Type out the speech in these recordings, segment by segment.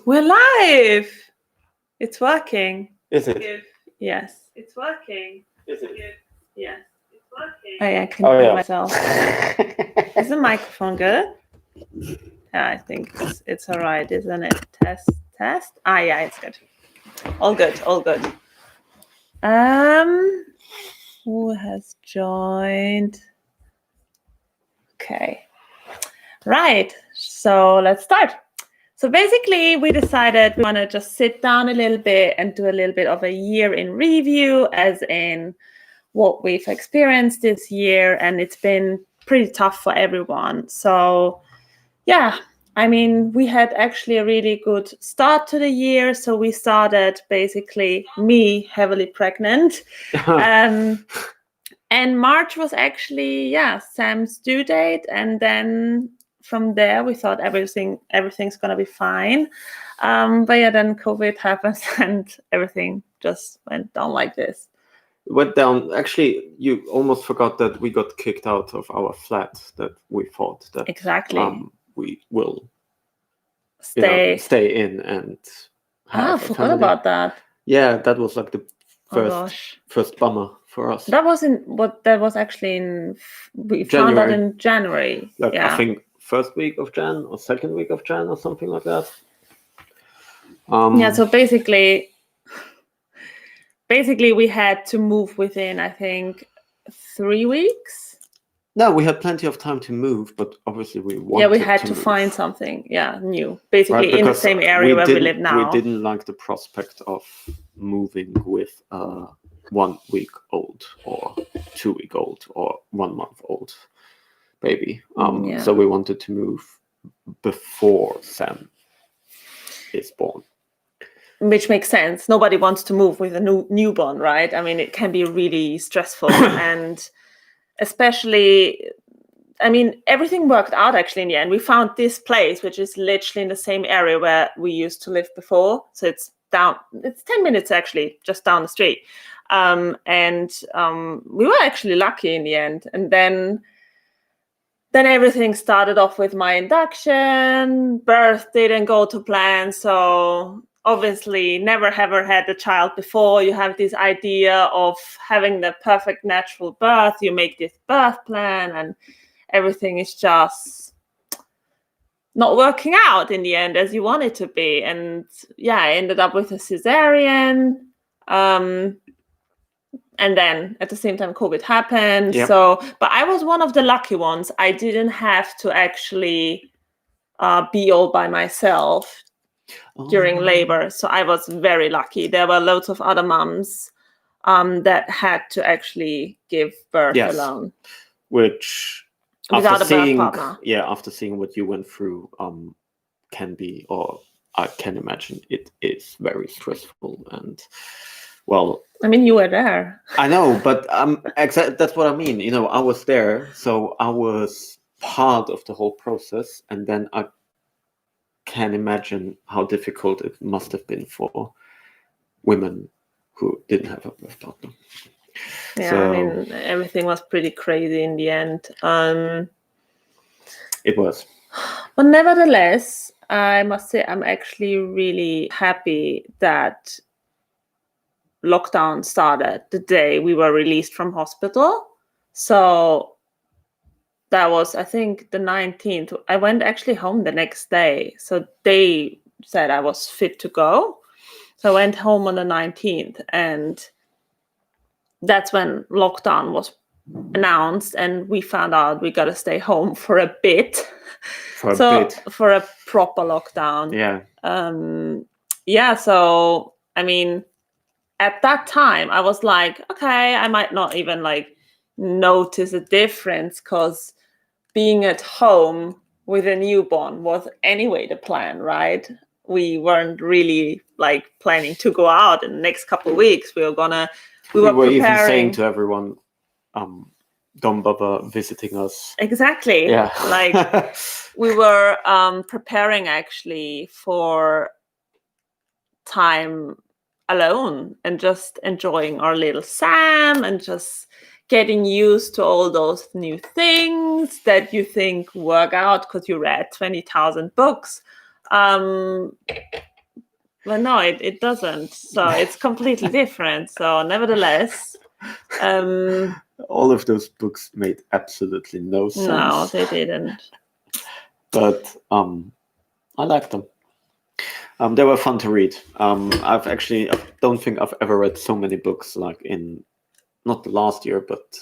We're live. It's working. Is it? Yes, it's working. Is it? Yes, it's working. Oh yeah, I can hear yeah. myself. Is the microphone good? Yeah, I think it's all right, isn't it? Test. Ah, yeah, it's good. All good. Who has joined? Okay. Right. So let's start. So basically, we decided we want to just sit down a little bit and do a little bit of a year in review, as in what we've experienced this year. And it's been pretty tough for everyone. So yeah, I mean, we had actually a really good start to the year. So we started basically me heavily pregnant. And March was actually, Sam's due date. And then from there, we thought everything's going to be fine. But yeah, then COVID happens and everything just went down like this. It went down. Actually, you almost forgot that we got kicked out of our flat that we thought that we will stay in and have I forgot about that. Yeah, that was like the first bummer for us. That was we found out in January. I think first week of Jan or second week of Jan or something like that. So basically we had to move within, I think, 3 weeks. No, we had plenty of time to move, but obviously we had to find something, new, basically in the same area where we live now. We didn't like the prospect of moving with a 1 week old or 2 week old or 1 month old baby. So we wanted to move before Sam is born. Which makes sense. Nobody wants to move with a newborn, right? I mean, it can be really stressful. And especially, I mean, everything worked out actually in the end. We found this place, which is literally in the same area where we used to live before. So it's 10 minutes actually, just down the street. And we were actually lucky in the end. And then everything started off with my induction. Birth didn't go to plan. So obviously never ever had a child before. You have this idea of having the perfect natural birth. You make this birth plan and everything is just not working out in the end as you want it to be. And I ended up with a cesarean. And then at the same time, COVID happened. Yep. But I was one of the lucky ones. I didn't have to actually be all by myself during labor. So I was very lucky. There were loads of other moms that had to actually give birth alone. Which, without a birth partner. Yeah, after seeing what you went through, can be, or I can imagine it is very stressful. And well, I mean, you were there. I know, but that's what I mean. You know, I was there, so I was part of the whole process, and then I can imagine how difficult it must have been for women who didn't have a birth partner. Yeah, so, I mean, everything was pretty crazy in the end. It was. But nevertheless, I must say I'm actually really happy that lockdown started the day we were released from hospital. So that was, I think, the 19th. I went actually home the next day. So they said I was fit to go. So I went home on the 19th. And that's when lockdown was announced. And we found out we got to stay home for a bit. For a proper lockdown. Yeah. So, I mean, at that time, I was like, okay, I might not even notice a difference because being at home with a newborn was anyway the plan, right? We weren't really planning to go out in the next couple of weeks. We were preparing. Even saying to everyone, don't bother visiting us. Exactly. Yeah. We were preparing actually for time alone and just enjoying our little Sam and just getting used to all those new things that you think work out because you read 20,000 books. Well, no, it doesn't. So it's completely different. So nevertheless, all of those books made absolutely no sense. No, they didn't. But I liked them. They were fun to read. I don't think I've ever read so many books like in not the last year, but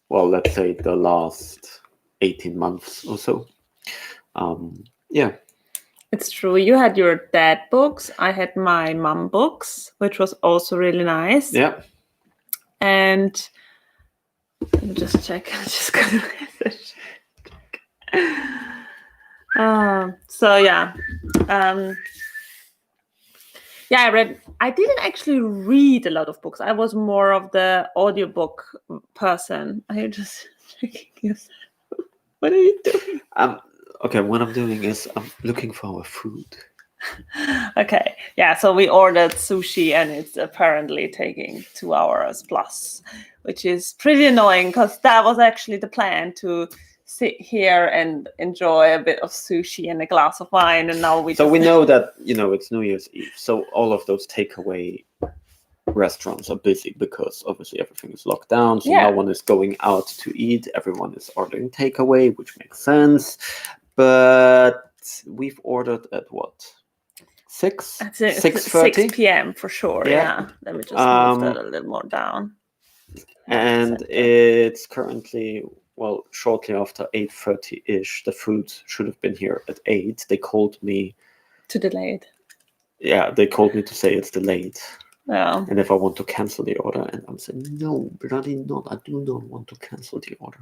well, let's say the last 18 months or so. Yeah. It's true. You had your dad books. I had my mom books, which was also really nice. Yeah. And let me just check. I just got a message. So yeah. Yeah, I didn't actually read a lot of books. I was more of the audiobook person. Are you just checking yourself? What are you doing? Okay, what I'm doing is I'm looking for our food. Okay, yeah, so we ordered sushi and it's apparently taking 2 hours plus, which is pretty annoying because that was actually the plan, to sit here and enjoy a bit of sushi and a glass of wine, and now we know that, it's New Year's Eve, so all of those takeaway restaurants are busy because obviously everything is locked down, so no one is going out to eat, everyone is ordering takeaway, which makes sense. But we've ordered at what? 6 p.m. for sure. Yeah. Let me just move that a little more down. And it's currently, well, shortly after 8:30-ish. The food should have been here at 8. They called me to delay it. Yeah, they called me to say it's delayed. Yeah. And if I want to cancel the order, and I'm saying, no, bloody not. I do not want to cancel the order.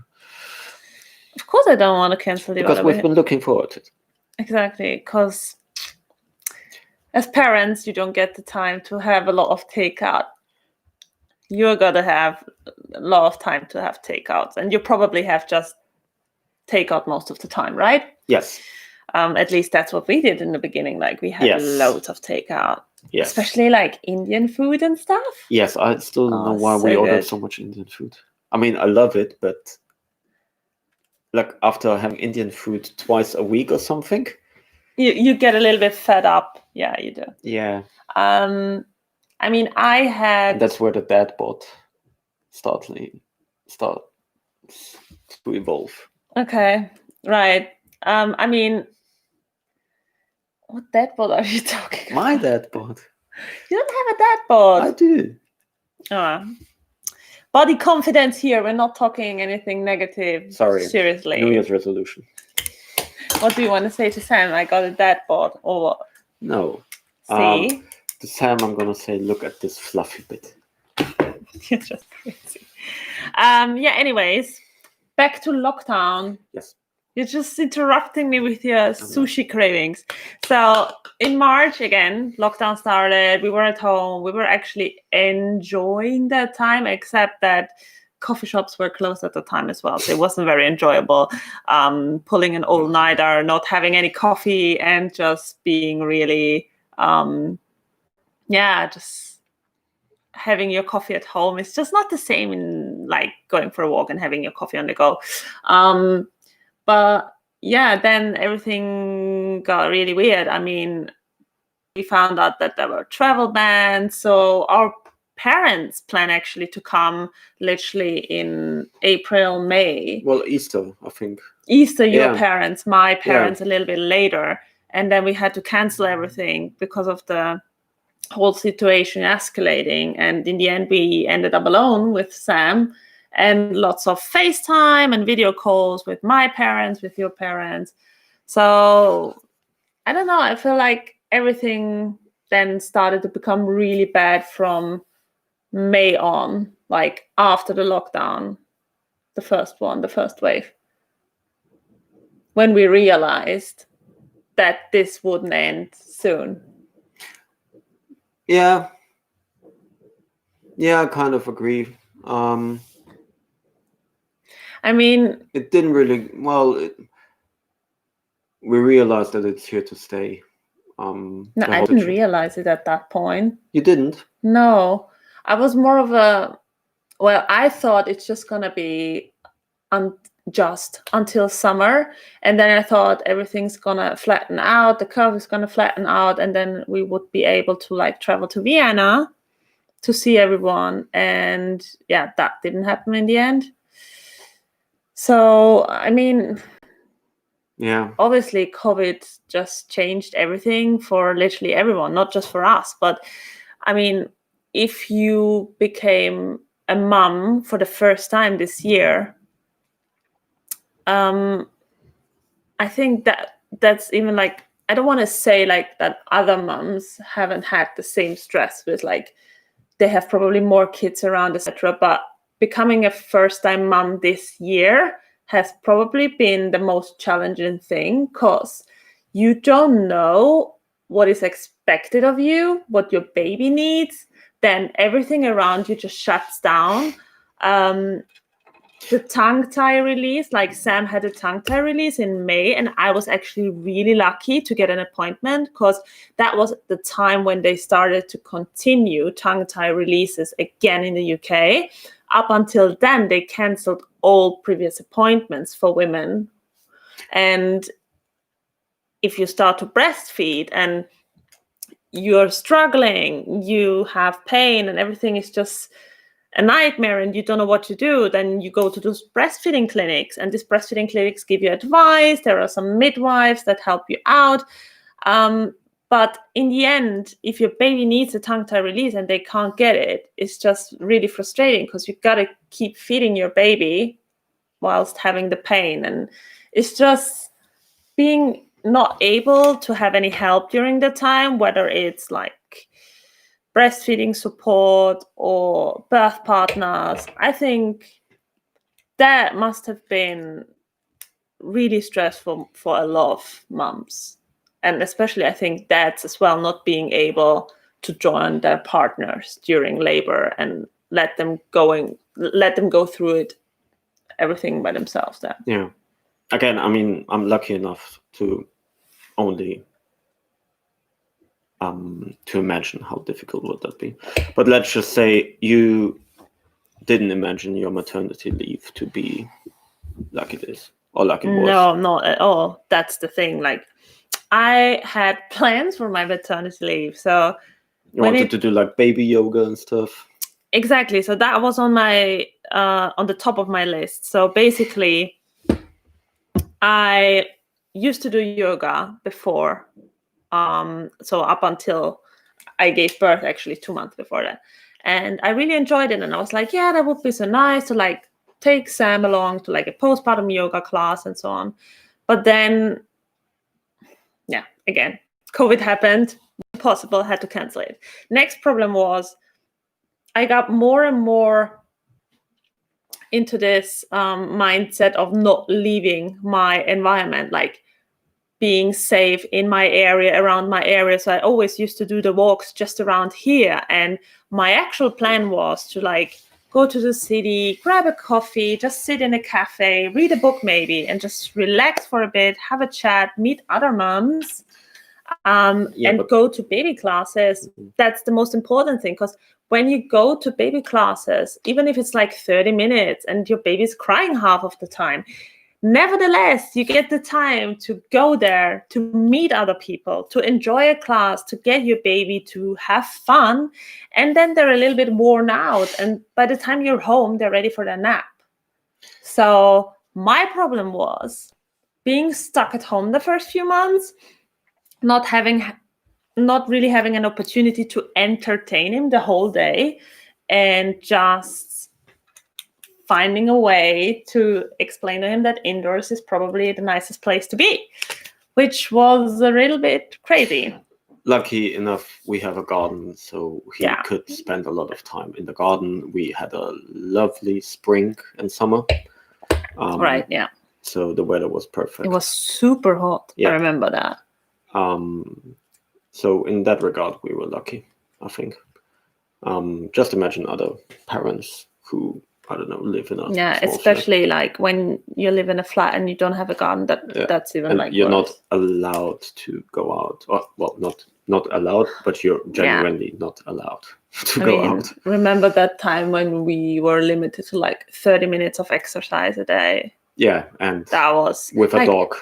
Of course I don't want to cancel the order. Because we've been looking forward to it. Exactly, because as parents, you don't get the time to have a lot of takeout. You're going to have a lot of time to have takeouts, and you probably have just takeout most of the time, right? Yes. At least that's what we did in the beginning. Like, we had loads of takeout. Yes. Especially like Indian food and stuff. Yes, I still don't know why we ordered so much Indian food. I mean, I love it, but like after having Indian food twice a week or something, you get a little bit fed up. Yeah, you do. Yeah. I mean, I had. And that's where the dad bod starts to evolve. Okay, right. I mean, what dad bod are you talking about? My dad bod. You don't have a dad bod. I do. Body confidence here. We're not talking anything negative. Sorry. Seriously. New Year's resolution. What do you want to say to Sam? I got a dad bod or what? No. See? To Sam, I'm going to say, look at this fluffy bit. You're just crazy. Yeah, anyways, back to lockdown. Yes. You're just interrupting me with your sushi cravings. So in March, again, lockdown started. We were at home. We were actually enjoying that time, except that coffee shops were closed at the time as well. So it wasn't very enjoyable. Pulling an all-nighter, not having any coffee, and just being really, just having your coffee at home. It's just not the same in like going for a walk and having your coffee on the go. But yeah, then everything got really weird. I mean, we found out that there were travel bans. So our parents plan actually to come literally in April, May. Well, Easter, I think. Easter, your parents, my parents a little bit later. And then we had to cancel everything because of the whole situation escalating. And in the end, we ended up alone with Sam. And lots of FaceTime and video calls with my parents, with your parents. So, I don't know. I feel like everything then started to become really bad from May on, like after the lockdown, the first wave. When we realized that this wouldn't end soon. Yeah. Yeah, I kind of agree. I mean, it didn't really. Well, we realized that it's here to stay. No, I didn't realize it at that point. You didn't? No, I was more of a. Well, I thought it's just gonna be just until summer. And then I thought everything's gonna flatten out, the curve is gonna flatten out, and then we would be able to like travel to Vienna to see everyone. And yeah, that didn't happen in the end. So, I mean, yeah, obviously COVID just changed everything for literally everyone, not just for us. But I mean, if you became a mom for the first time this year, I think that's even like, I don't want to say like that other moms haven't had the same stress with like, they have probably more kids around, etc. But becoming a first-time mom this year has probably been the most challenging thing, because you don't know what is expected of you, what your baby needs. Then everything around you just shuts down. The tongue tie release, like Sam had a tongue tie release in May, and I was actually really lucky to get an appointment, because that was the time when they started to continue tongue tie releases again in the UK. Up until then, they cancelled all previous appointments for women. And if you start to breastfeed and you're struggling, you have pain, and everything is just a nightmare and you don't know what to do, then you go to those breastfeeding clinics, and these breastfeeding clinics give you advice. There are some midwives that help you out. But in the end, if your baby needs a tongue tie release and they can't get it, it's just really frustrating, because you've got to keep feeding your baby whilst having the pain. And it's just being not able to have any help during the time, whether it's like breastfeeding support or birth partners. I think that must have been really stressful for a lot of moms. And especially, I think dads as well, not being able to join their partners during labor and let them go through it, everything by themselves then. Yeah. Again, I mean, I'm lucky enough to only to imagine how difficult would that be. But let's just say you didn't imagine your maternity leave to be like it is, or like it was. No, not at all. That's the thing. Like, I had plans for my maternity leave. So you wanted to do like baby yoga and stuff. Exactly. So that was on my on the top of my list. So basically, I used to do yoga before. So up until I gave birth, actually 2 months before that. And I really enjoyed it. And I was like, yeah, that would be so nice to like take Sam along to like a postpartum yoga class and so on. But then, yeah, again, COVID happened, impossible, had to cancel it. Next problem was I got more and more into this mindset of not leaving my environment, like being safe in my area, around my area. So I always used to do the walks just around here. And my actual plan was to like go to the city, grab a coffee, just sit in a cafe, read a book maybe, and just relax for a bit, have a chat, meet other moms, go to baby classes. That's the most important thing, because when you go to baby classes, even if it's like 30 minutes and your baby's crying half of the time, nevertheless, you get the time to go there, to meet other people, to enjoy a class, to get your baby to have fun. And then they're a little bit worn out. And by the time you're home, they're ready for their nap. So my problem was being stuck at home the first few months, not really having an opportunity to entertain him the whole day, and just finding a way to explain to him that indoors is probably the nicest place to be, which was a little bit crazy. Lucky enough, we have a garden, so he could spend a lot of time in the garden. We had a lovely spring and summer. Right, yeah. So the weather was perfect. It was super hot. Yeah. I remember that. So in that regard, we were lucky, I think. Just imagine other parents who, I don't know, live in a small especially flat. Like when you live in a flat and you don't have a garden, that's even and like you're worse. Not allowed to go out. Or, well, not allowed, but you're genuinely not allowed to go out. Remember that time when we were limited to like 30 minutes of exercise a day? Yeah, and that was with a like, dog.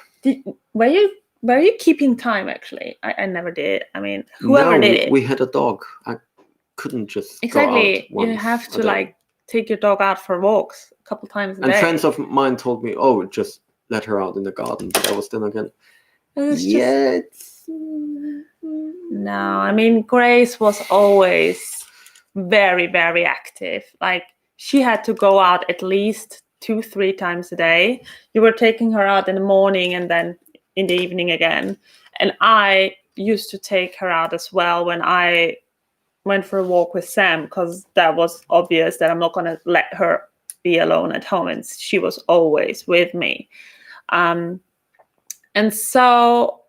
Were you keeping time? Actually, I never did. I mean, whoever did it. We had a dog. I couldn't just exactly. go out You have to like take your dog out for walks a couple times a day. And friends of mine told me, "Oh, just let her out in the garden." But I was then again, no. I mean, Grace was always very, very active. Like, she had to go out at least 2-3 times a day. You were taking her out in the morning and then in the evening again. And I used to take her out as well when I went for a walk with Sam, because that was obvious that I'm not going to let her be alone at home, and she was always with me. And so,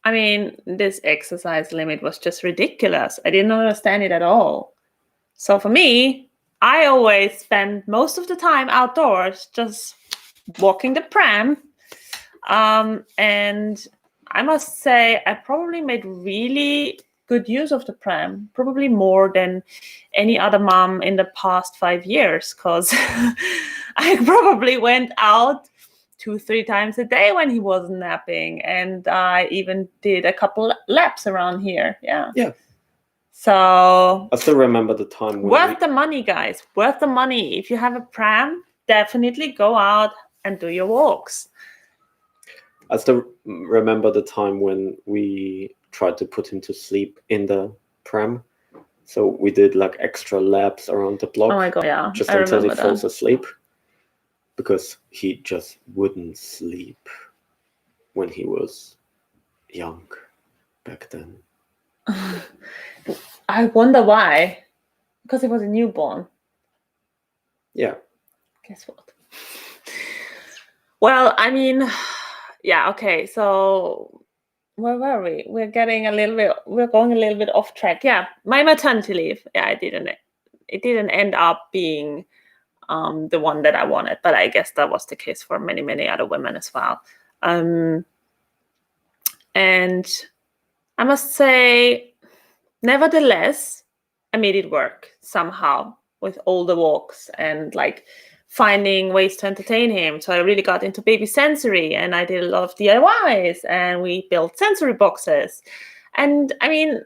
I mean, this exercise limit was just ridiculous. I didn't understand it at all. So for me, I always spend most of the time outdoors, just walking the pram. And I must say, I probably made really good use of the pram, probably more than any other mom in the past 5 years, because I probably went out 2-3 times a day when he wasn't napping, and I even did a couple laps around here. Yeah. So I still remember the time when the money, guys. Worth the money. If you have a pram, definitely go out and do your walks. I still remember the time when we tried to put him to sleep in the pram. So we did like extra laps around the block. Oh my God, yeah. Just until he falls asleep. Because he just wouldn't sleep when he was young back then. I wonder why. Because he was a newborn. Yeah. Guess what? Well, I mean, yeah, okay. So where were we? We're going a little bit off track. Yeah, my maternity leave. Yeah, it didn't end up being the one that I wanted, but I guess that was the case for many, many other women as well. And I must say, nevertheless, I made it work somehow with all the walks and like finding ways to entertain him. So I really got into baby sensory, and I did a lot of DIYs, and we built sensory boxes. And I mean,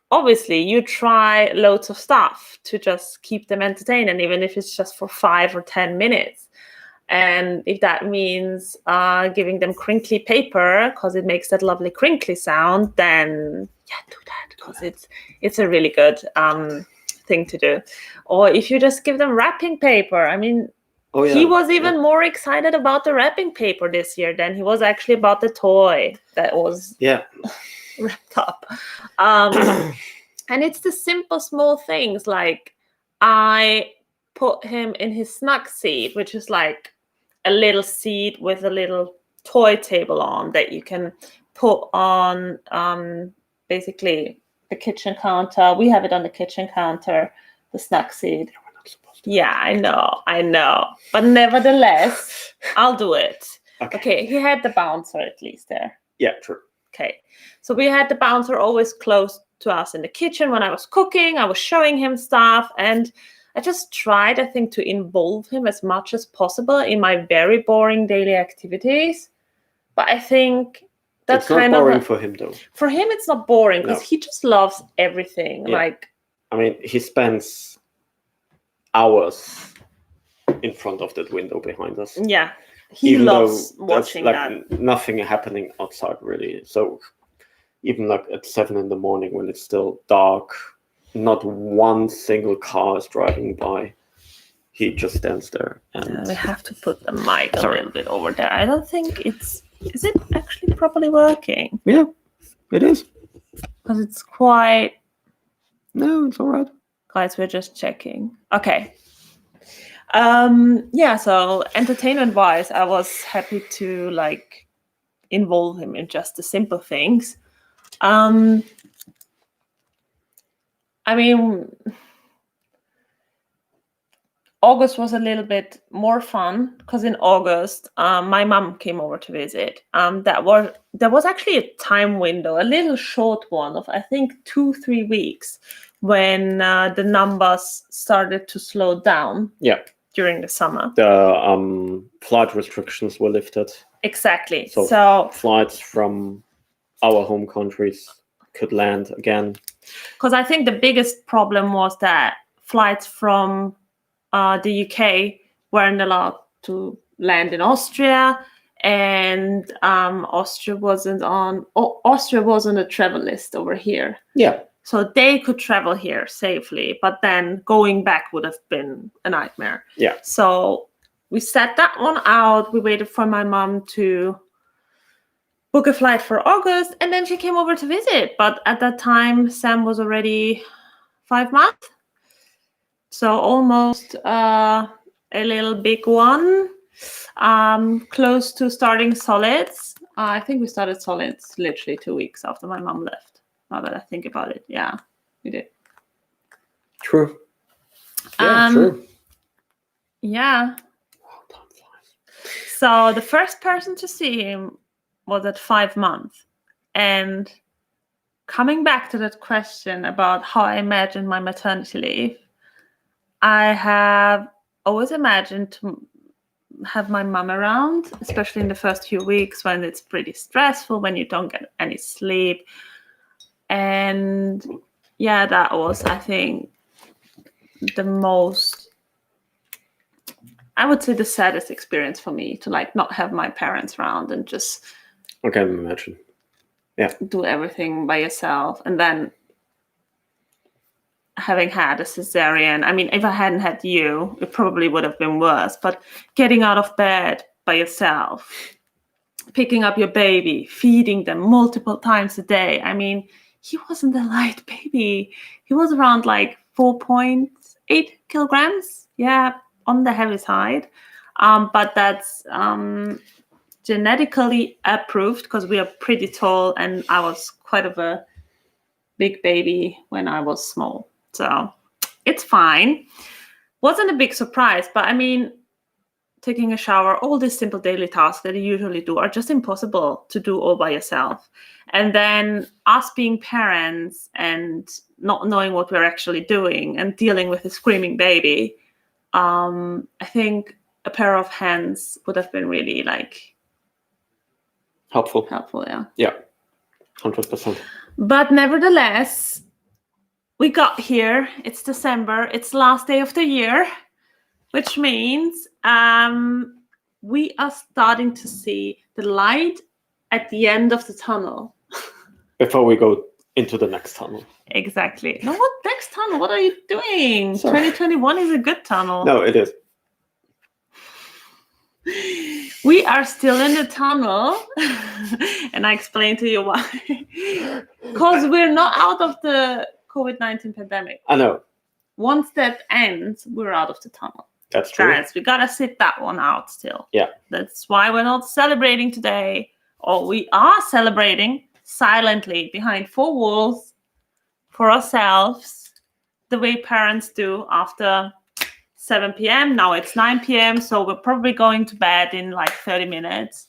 obviously you try loads of stuff to just keep them entertained, and even if it's just for 5 or 10 minutes. And if that means giving them crinkly paper because it makes that lovely crinkly sound, then yeah, do that, because it's a really good thing to do. Or if you just give them wrapping paper, I mean, he was even more excited about the wrapping paper this year than he was actually about the toy that was wrapped up. And it's the simple small things, like I put him in his snug seat, which is like a little seat with a little toy table on that you can put on basically the kitchen counter. We have it on the kitchen counter, the snack seat. We're not supposed to. Yeah, I know. But nevertheless, I'll do it. Okay, he had the bouncer at least there. Yeah, true. Okay, so we had the bouncer always close to us in the kitchen when I was cooking. I was showing him stuff, and I just tried, I think, to involve him as much as possible in my very boring daily activities. But I think that's kind of... It's not boring for him, though. For him, it's not boring, because he just loves everything. Yeah. Like, I mean, he spends hours in front of that window behind us. Yeah, he loves watching that. Nothing happening outside, really. So even like at 7 a.m, when it's still dark, not one single car is driving by. He just stands there. And we have to put the mic a little bit over there. I don't think is it actually properly working? Yeah, it is. Because it's quite... No, it's all right. Guys, we're just checking. Okay. Yeah, so entertainment-wise, I was happy to like involve him in just the simple things. I mean, August was a little bit more fun because in August, my mom came over to visit. There was actually a time window, a little short one of, I think, 2-3 weeks when the numbers started to slow down. Yeah. during the summer. The flight restrictions were lifted. Exactly. So flights from our home countries could land again. Because I think the biggest problem was that flights from the UK weren't allowed to land in Austria, and Austria wasn't on a travel list over here. Yeah. So they could travel here safely, but then going back would have been a nightmare. Yeah. So we set that one out. We waited for my mom to book a flight for August, and then she came over to visit. But at that time, Sam was already 5 months. So almost a little big one, close to starting solids. I think we started solids literally 2 weeks after my mom left. Now that I think about it, yeah, we did. True. Yeah, true. Yeah. So the first person to see him was at 5 months. And coming back to that question about how I imagined my maternity leave, I have always imagined to have my mom around, especially in the first few weeks when it's pretty stressful, when you don't get any sleep. And yeah, that was, I think, the most, I would say, the saddest experience for me, to like not have my parents around and just I can imagine. Yeah. do everything by yourself. And then having had a cesarean, I mean, if I hadn't had you, it probably would have been worse. But getting out of bed by yourself, picking up your baby, feeding them multiple times a day. I mean, he wasn't a light baby. He was around like 4.8 kilograms. Yeah, on the heavy side. But that's genetically approved because we are pretty tall, and I was quite of a big baby when I was small. So it's fine. Wasn't a big surprise, but I mean, taking a shower, all these simple daily tasks that you usually do are just impossible to do all by yourself. And then us being parents and not knowing what we're actually doing and dealing with a screaming baby, I think a pair of hands would have been really like helpful. Yeah. Yeah, 100%. But nevertheless, we got here. It's December. It's the last day of the year, which means we are starting to see the light at the end of the tunnel. Before we go into the next tunnel. Exactly. No, what next tunnel? What are you doing? Sorry. 2021 is a good tunnel. No, it is. We are still in the tunnel. And I explained to you why. Because we're not out of the COVID-19 pandemic. I know. Once that ends, we're out of the tunnel. That's true. Guys, we gotta sit that one out still. Yeah. That's why we're not celebrating today. Or we are celebrating silently behind 4 walls for ourselves, the way parents do after 7 p.m. Now it's 9 p.m. So we're probably going to bed in like 30 minutes.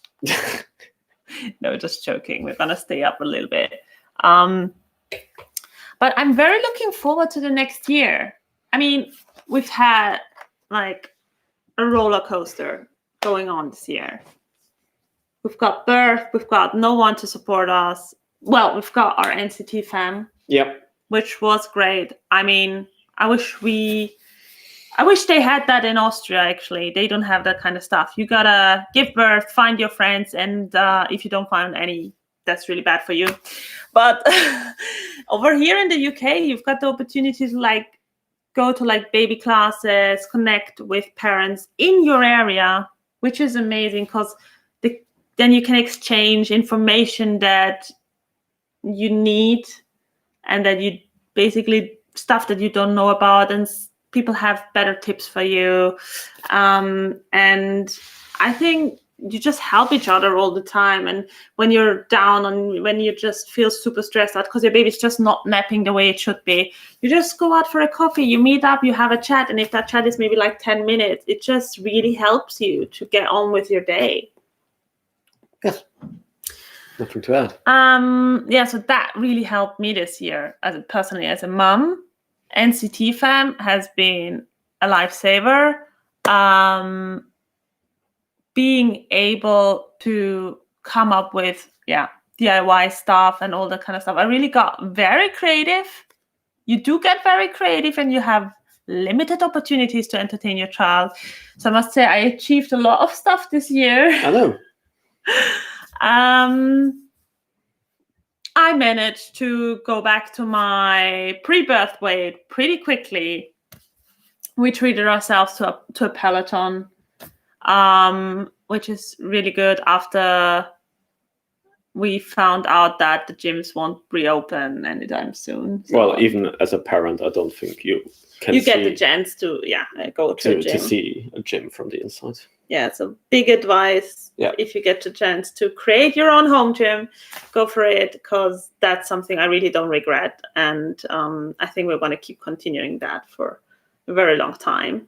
No, just joking. We're gonna stay up a little bit. But I'm very looking forward to the next year. I mean, we've had like a roller coaster going on this year. We've got birth, we've got no one to support us. Well, we've got our NCT fam. Yep. Which was great. I mean, I wish they had that in Austria, actually. They don't have that kind of stuff. You gotta give birth, find your friends, and if you don't find any, that's really bad for you. But over here in the UK, you've got the opportunity to like go to like baby classes, connect with parents in your area, which is amazing because then you can exchange information that you need and that you basically stuff that you don't know about, and people have better tips for you. And I think you just help each other all the time. And when you're down and when you just feel super stressed out because your baby's just not napping the way it should be, you just go out for a coffee, you meet up, you have a chat. And if that chat is maybe like 10 minutes, it just really helps you to get on with your day. Yes. Nothing to add. Yeah, so that really helped me this year personally as a mom. NCT fam has been a lifesaver. being able to come up with DIY stuff and all that kind of stuff. I really got very creative. You do get very creative and you have limited opportunities to entertain your child. So I must say I achieved a lot of stuff this year. I know. I managed to go back to my pre-birth weight pretty quickly. We treated ourselves to a Peloton, which is really good after we found out that the gyms won't reopen anytime soon. So, well, even as a parent, I don't think you get the chance to go to a gym. To see a gym from the inside. Yeah, so big advice. Yeah. If you get the chance to create your own home gym, go for it, because that's something I really don't regret. And I think we're going to keep continuing that for a very long time.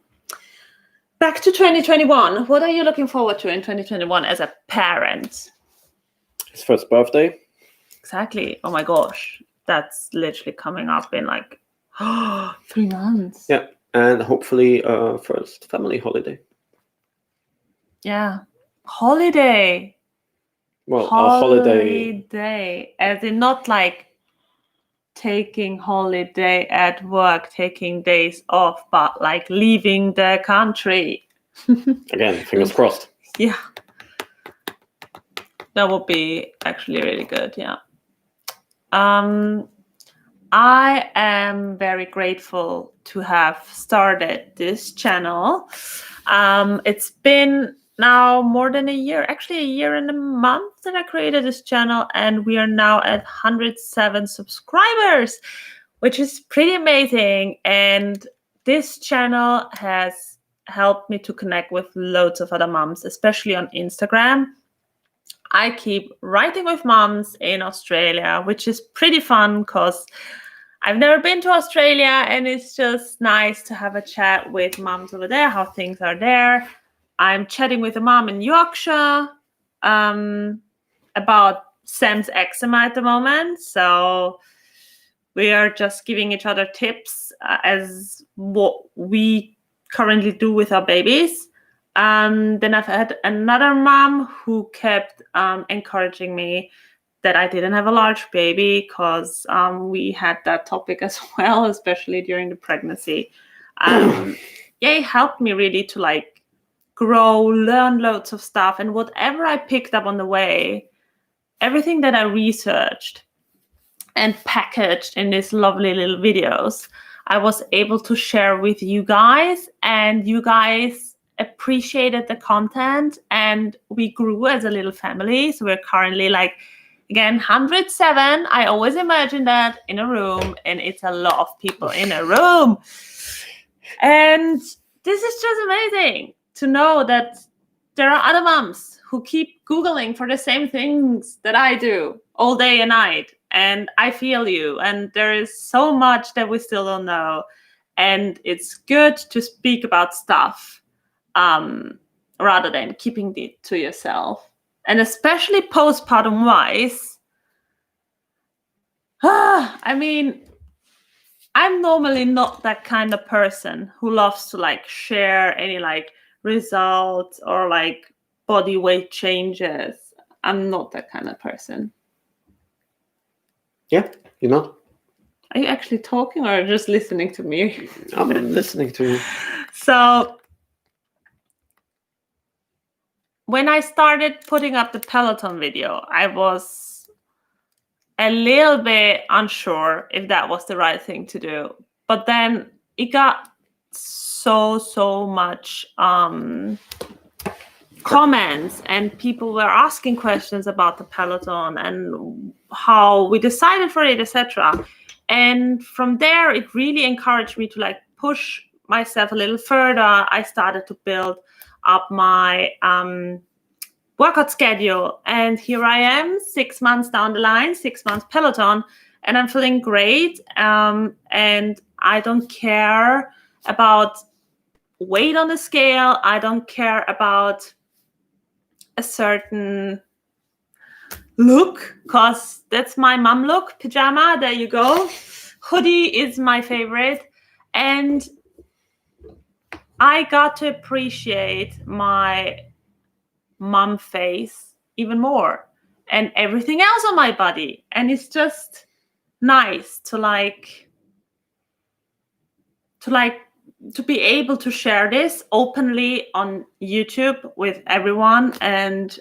Back to 2021. What are you looking forward to in 2021 as a parent? His first birthday. Exactly. Oh my gosh. That's literally coming up in like 3 months. Yeah. And hopefully first family holiday. Yeah. Holiday. Well, a holiday. Holiday. As in not like taking holiday at work, taking days off, but like leaving the country. Again, fingers crossed. Yeah. That would be actually really good, yeah. I am very grateful to have started this channel. It's been now more than a year, actually a year and a month that I created this channel, and we are now at 107 subscribers, which is pretty amazing. And this channel has helped me to connect with loads of other moms, especially on Instagram. I keep writing with moms in Australia, which is pretty fun because I've never been to Australia, and it's just nice to have a chat with moms over there, how things are there. I'm chatting with a mom in Yorkshire about Sam's eczema at the moment. So we are just giving each other tips as what we currently do with our babies. Then I've had another mom who kept encouraging me that I didn't have a large baby, because we had that topic as well, especially during the pregnancy. It helped me really to like grow, learn loads of stuff, and whatever I picked up on the way, everything that I researched and packaged in these lovely little videos, I was able to share with you guys, and you guys appreciated the content, and we grew as a little family. So we're currently like, again, 107. I always imagine that in a room, and it's a lot of people in a room. And this is just amazing to know that there are other moms who keep Googling for the same things that I do all day and night. And I feel you. And there is so much that we still don't know. And it's good to speak about stuff rather than keeping it to yourself. And especially postpartum wise, I mean, I'm normally not that kind of person who loves to like share any like results or like body weight changes. I'm not that kind of person. Yeah, you're not. Are you actually talking or just listening to me? I'm listening to you. So when I started putting up the Peloton video, I was a little bit unsure if that was the right thing to do. But then it got so much comments, and people were asking questions about the Peloton and how we decided for it, etc. And from there, it really encouraged me to like push myself a little further. I started to build up my workout schedule, and here I am 6 months down the line, 6 months Peloton, and I'm feeling great. And I don't care about weight on the scale. I don't care about a certain look, because that's my mom look. Pajama, there you go. Hoodie is my favorite. And I got to appreciate my mom face even more and everything else on my body. And it's just nice to be able to share this openly on YouTube with everyone, and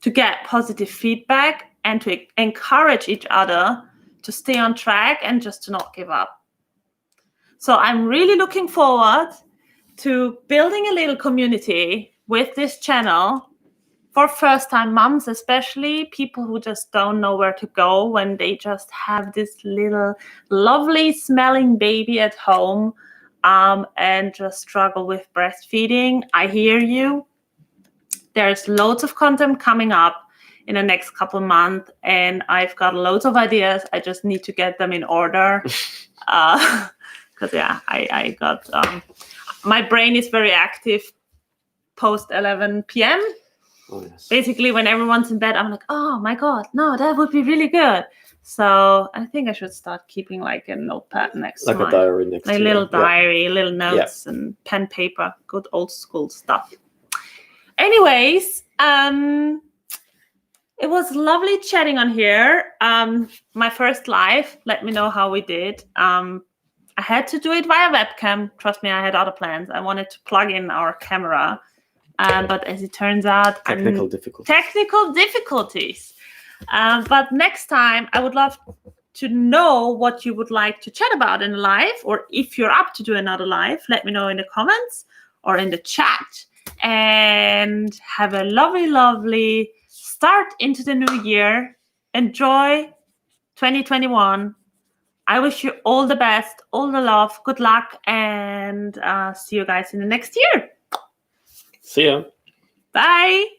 to get positive feedback and to encourage each other to stay on track and just to not give up. So I'm really looking forward to building a little community with this channel for first-time moms, especially people who just don't know where to go when they just have this little lovely smelling baby at home, and just struggle with breastfeeding. I hear you. There's loads of content coming up in the next couple of months, and I've got loads of ideas. I just need to get them in order. Because I got my brain is very active post 11 p.m. Oh, yes. Basically, when everyone's in bed, I'm like, oh my God, no, that would be really good. So I think I should start keeping like a notepad next to a diary next to a little diary, little notes and pen, paper, good old school stuff. Anyways, it was lovely chatting on here. My first live, let me know how we did. I had to do it via webcam. Trust me, I had other plans. I wanted to plug in our camera. But as it turns out, technical difficulties. But next time, I would love to know what you would like to chat about in live, or if you're up to do another live, let me know in the comments or in the chat. And have a lovely, lovely start into the new year. Enjoy 2021. I wish you all the best, all the love, good luck, and see you guys in the next year. See ya. Bye.